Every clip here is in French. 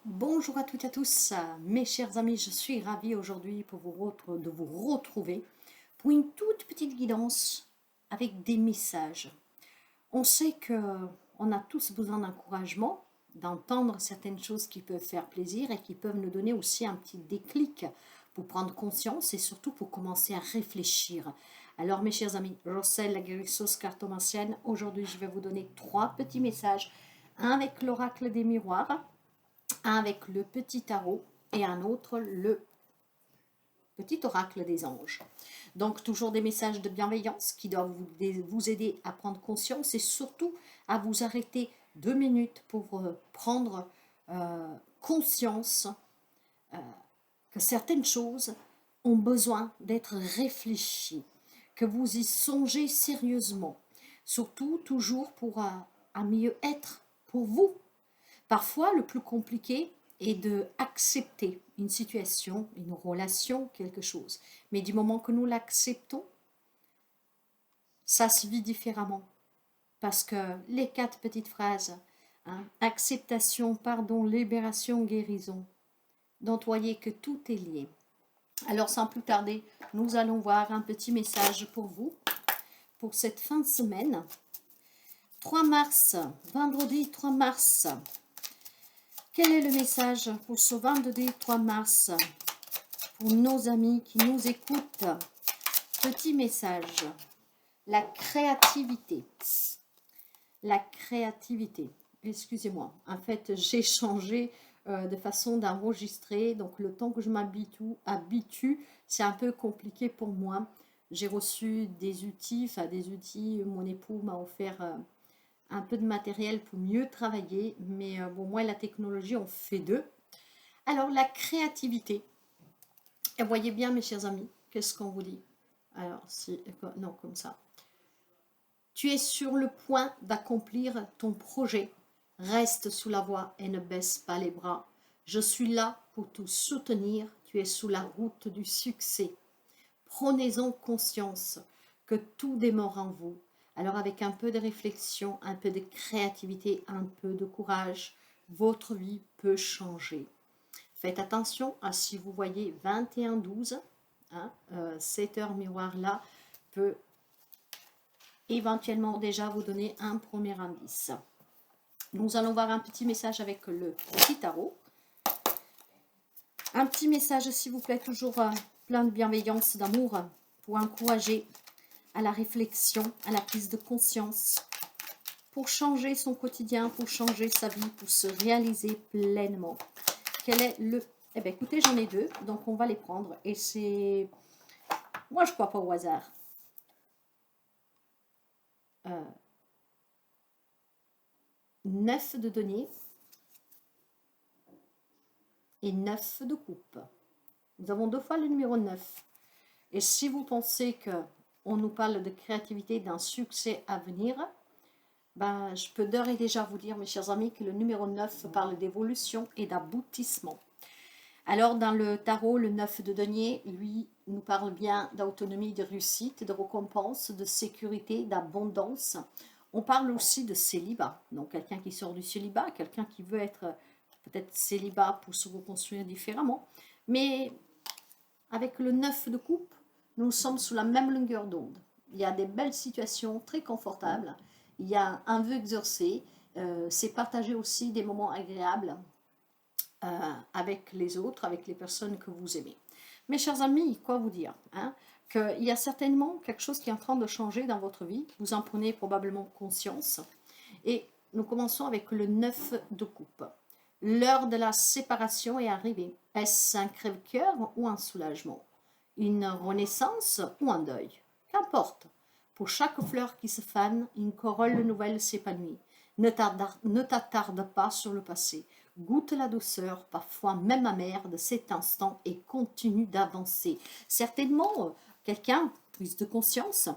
Bonjour à toutes et à tous, mes chers amis, je suis ravie aujourd'hui de vous retrouver pour une toute petite guidance avec des messages. On sait que on a tous besoin d'encouragement, d'entendre certaines choses qui peuvent faire plaisir et qui peuvent nous donner aussi un petit déclic pour prendre conscience et surtout pour commencer à réfléchir. Alors mes chers amis, Rossel, la guérisseuse cartomancienne, aujourd'hui je vais vous donner trois petits messages, un avec l'oracle des miroirs, un avec le petit tarot et un autre le petit oracle des anges. Donc toujours des messages de bienveillance qui doivent vous aider à prendre conscience et surtout à vous arrêter 2 minutes pour prendre conscience que certaines choses ont besoin d'être réfléchies, que vous y songez sérieusement, surtout toujours pour à mieux être pour vous. Parfois, le plus compliqué est de accepter une situation, une relation, quelque chose. Mais du moment que nous l'acceptons, ça se vit différemment. Parce que les 4 petites phrases, acceptation, pardon, libération, guérison, dont voyez que tout est lié. Alors sans plus tarder, nous allons voir un petit message pour vous, pour cette fin de semaine. 3 mars, vendredi 3 mars. Quel est le message pour ce vendredi 3 mars pour nos amis qui nous écoutent? Petit message, la créativité. La créativité. Excusez-moi, en fait, j'ai changé de façon d'enregistrer, donc le temps que je m'habitue, c'est un peu compliqué pour moi. J'ai reçu des outils, mon époux m'a offert un peu de matériel pour mieux travailler, mais bon, moi, la technologie, on fait deux. Alors, la créativité. Et voyez bien, mes chers amis, qu'est-ce qu'on vous dit? Alors, si, non, comme ça. Tu es sur le point d'accomplir ton projet. Reste sous la voie et ne baisse pas les bras. Je suis là pour te soutenir. Tu es sous la route du succès. Prenez-en conscience que tout démarre en vous. Alors avec un peu de réflexion, un peu de créativité, un peu de courage, votre vie peut changer. Faites attention à si vous voyez 21-12, cette heure miroir là peut éventuellement déjà vous donner un premier indice. Nous allons voir un petit message avec le petit tarot. Un petit message s'il vous plaît, toujours plein de bienveillance, d'amour, pour encourager à la réflexion, à la prise de conscience, pour changer son quotidien, pour changer sa vie, pour se réaliser pleinement. Quel est le... Eh bien, écoutez, j'en ai deux, donc on va les prendre. Et c'est... Moi, je ne crois pas au hasard. 9 de denier et 9 de coupe. Nous avons 2 fois le numéro 9. Et si vous pensez qu'on nous parle de créativité, d'un succès à venir, ben, je peux d'ores et déjà vous dire, mes chers amis, que le numéro 9 parle d'évolution et d'aboutissement. Alors, dans le tarot, le 9 de denier, lui, nous parle bien d'autonomie, de réussite, de récompense, de sécurité, d'abondance. On parle aussi de célibat, donc quelqu'un qui sort du célibat, quelqu'un qui veut être peut-être célibat pour se reconstruire différemment. Mais avec le 9 de coupe, nous sommes sous la même longueur d'onde. Il y a des belles situations très confortables, il y a un vœu exaucé, c'est partager aussi des moments agréables avec les autres, avec les personnes que vous aimez. Mes chers amis, quoi vous dire, qu'il y a certainement quelque chose qui est en train de changer dans votre vie, vous en prenez probablement conscience, et nous commençons avec le 9 de coupe. L'heure de la séparation est arrivée. Est-ce un crève-cœur ou un soulagement? Une renaissance ou un deuil? Qu'importe. Pour chaque fleur qui se fane, une corolle nouvelle s'épanouit. Ne t'attarde pas sur le passé. Goûte la douceur, parfois même amère, de cet instant et continue d'avancer. Certainement, quelqu'un, prise de conscience,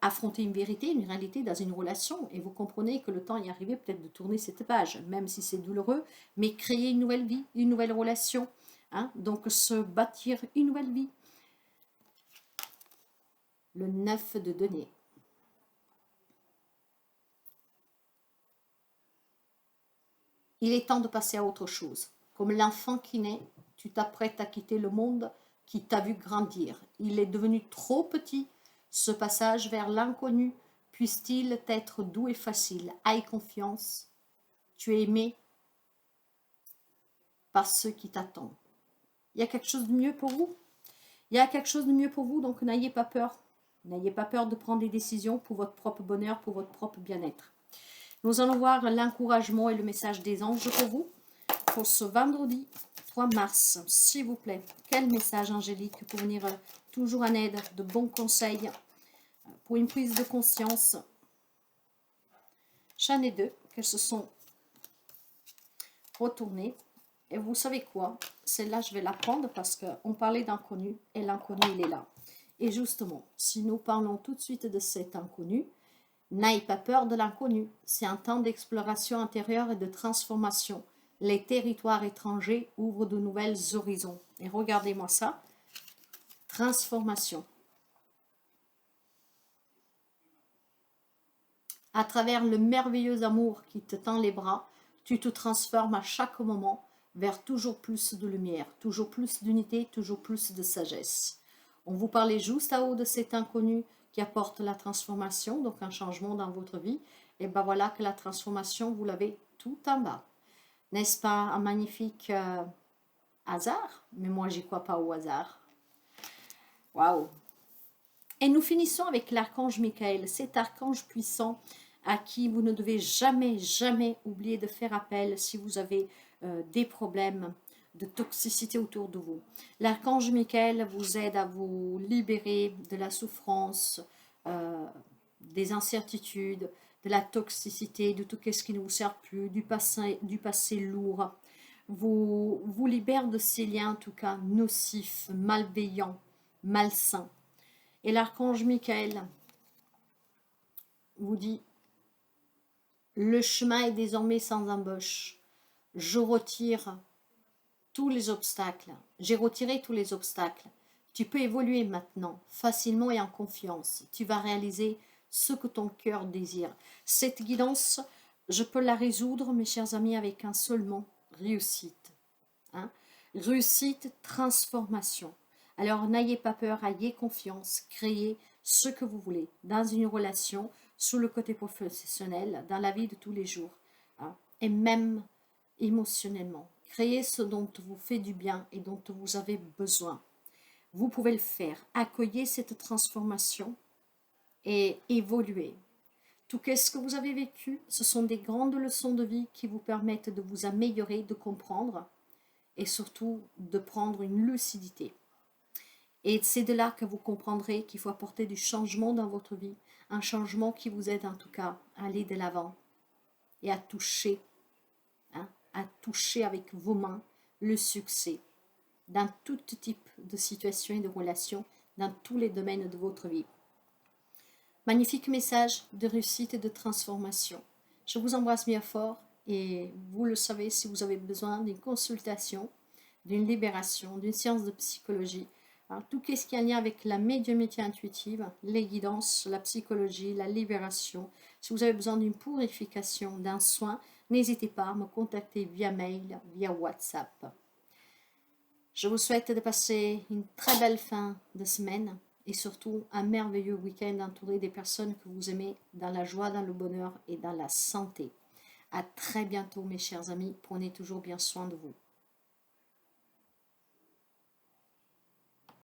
affronter une vérité, une réalité dans une relation, et vous comprenez que le temps est arrivé peut-être de tourner cette page, même si c'est douloureux, mais créer une nouvelle vie, une nouvelle relation, donc se bâtir une nouvelle vie. Le 9 de denier. Il est temps de passer à autre chose. Comme l'enfant qui naît, tu t'apprêtes à quitter le monde qui t'a vu grandir. Il est devenu trop petit. Ce passage vers l'inconnu puisse-t-il être doux et facile. Aie confiance. Tu es aimé par ceux qui t'attendent. Il y a quelque chose de mieux pour vous. Il y a quelque chose de mieux pour vous, donc n'ayez pas peur. N'ayez pas peur de prendre des décisions pour votre propre bonheur, pour votre propre bien-être. Nous allons voir l'encouragement et le message des anges pour vous, pour ce vendredi 3 mars. S'il vous plaît, quel message angélique pour venir toujours en aide, de bons conseils, pour une prise de conscience. J'en ai deux qu'elles se sont retournées. Et vous savez quoi? Celle-là, je vais la prendre parce qu'on parlait d'inconnu et l'inconnu, il est là. Et justement, si nous parlons tout de suite de cet inconnu, n'aie pas peur de l'inconnu. C'est un temps d'exploration intérieure et de transformation. Les territoires étrangers ouvrent de nouvelles horizons. Et regardez-moi ça. Transformation. À travers le merveilleux amour qui te tend les bras, tu te transformes à chaque moment vers toujours plus de lumière, toujours plus d'unité, toujours plus de sagesse. On vous parlait juste à haut de cet inconnu qui apporte la transformation, donc un changement dans votre vie. Et ben voilà que la transformation, vous l'avez tout en bas. N'est-ce pas un magnifique hasard? Mais moi, j'y crois pas au hasard. Waouh! Et nous finissons avec l'archange Michael, cet archange puissant à qui vous ne devez jamais, jamais oublier de faire appel si vous avez des problèmes de toxicité autour de vous. L'archange Michael vous aide à vous libérer de la souffrance, des incertitudes, de la toxicité, de tout ce qui ne vous sert plus, du passé lourd. Vous libère de ces liens, en tout cas, nocifs, malveillants, malsains. Et l'archange Michael vous dit: le chemin est désormais sans embûche. Je retire tous les obstacles. J'ai retiré tous les obstacles. Tu peux évoluer maintenant, facilement et en confiance. Tu vas réaliser ce que ton cœur désire. Cette guidance, je peux la résoudre, mes chers amis, avec un seul mot: réussite. Hein? Réussite, transformation. Alors n'ayez pas peur, ayez confiance, créez ce que vous voulez dans une relation, sous le côté professionnel, dans la vie de tous les jours, hein, et même émotionnellement. Créez ce dont vous fait du bien et dont vous avez besoin. Vous pouvez le faire. Accueillez cette transformation et évoluez. Tout ce que vous avez vécu, ce sont des grandes leçons de vie qui vous permettent de vous améliorer, de comprendre et surtout de prendre une lucidité. Et c'est de là que vous comprendrez qu'il faut apporter du changement dans votre vie, un changement qui vous aide en tout cas à aller de l'avant et à toucher avec vos mains le succès dans tout type de situation et de relation, dans tous les domaines de votre vie. Magnifique message de réussite et de transformation. Je vous embrasse bien fort et vous le savez, si vous avez besoin d'une consultation, d'une libération, d'une séance de psychologie, alors, tout ce qui est en lien avec la médiumnité intuitive, les guidances, la psychologie, la libération. Si vous avez besoin d'une purification, d'un soin, n'hésitez pas à me contacter via mail, via WhatsApp. Je vous souhaite de passer une très belle fin de semaine et surtout un merveilleux week-end entouré des personnes que vous aimez, dans la joie, dans le bonheur et dans la santé. À très bientôt mes chers amis, prenez toujours bien soin de vous.